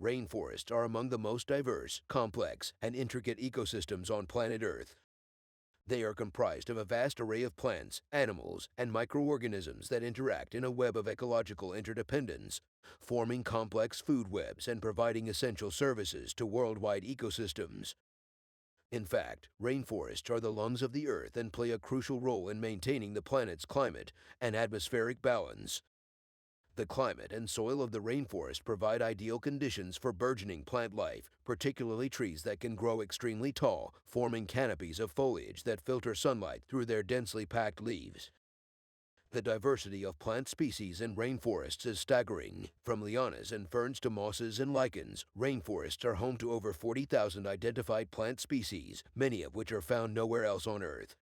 Rainforests are among the most diverse, complex, and intricate ecosystems on planet Earth. They are comprised of a vast array of plants, animals, and microorganisms that interact in a web of ecological interdependence, forming complex food webs and providing essential services to worldwide ecosystems. In fact, rainforests are the lungs of the Earth and play a crucial role in maintaining the planet's climate and atmospheric balance. The climate and soil of the rainforest provide ideal conditions for burgeoning plant life, particularly trees that can grow extremely tall, forming canopies of foliage that filter sunlight through their densely packed leaves. The diversity of plant species in rainforests is staggering. From lianas and ferns to mosses and lichens, rainforests are home to over 40,000 identified plant species, many of which are found nowhere else on Earth.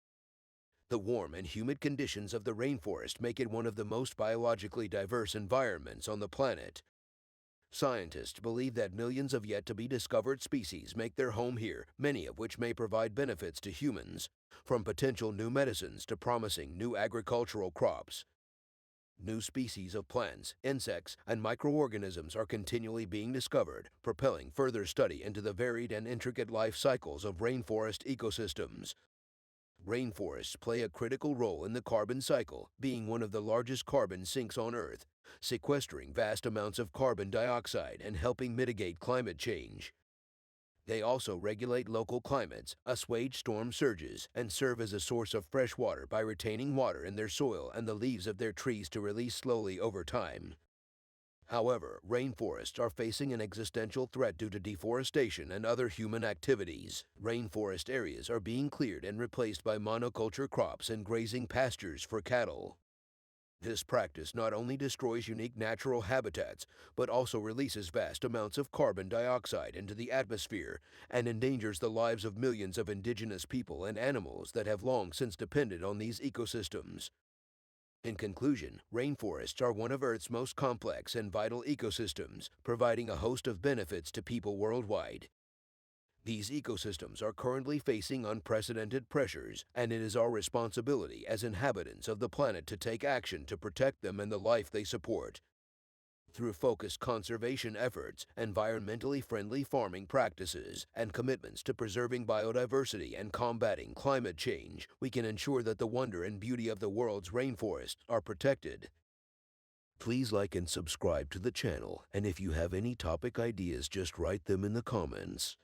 The warm and humid conditions of the rainforest make it one of the most biologically diverse environments on the planet. Scientists believe that millions of yet-to-be-discovered species make their home here, many of which may provide benefits to humans, from potential new medicines to promising new agricultural crops. New species of plants, insects, and microorganisms are continually being discovered, propelling further study into the varied and intricate life cycles of rainforest ecosystems. Rainforests play a critical role in the carbon cycle, being one of the largest carbon sinks on Earth, sequestering vast amounts of carbon dioxide and helping mitigate climate change. They also regulate local climates, assuage storm surges, and serve as a source of fresh water by retaining water in their soil and the leaves of their trees to release slowly over time. However, rainforests are facing an existential threat due to deforestation and other human activities. Rainforest areas are being cleared and replaced by monoculture crops and grazing pastures for cattle. This practice not only destroys unique natural habitats, but also releases vast amounts of carbon dioxide into the atmosphere and endangers the lives of millions of indigenous people and animals that have long since depended on these ecosystems. In conclusion, rainforests are one of Earth's most complex and vital ecosystems, providing a host of benefits to people worldwide. These ecosystems are currently facing unprecedented pressures, and it is our responsibility as inhabitants of the planet to take action to protect them and the life they support. Through focused conservation efforts, environmentally friendly farming practices, and commitments to preserving biodiversity and combating climate change, we can ensure that the wonder and beauty of the world's rainforests are protected. Please like and subscribe to the channel, and if you have any topic ideas, just write them in the comments.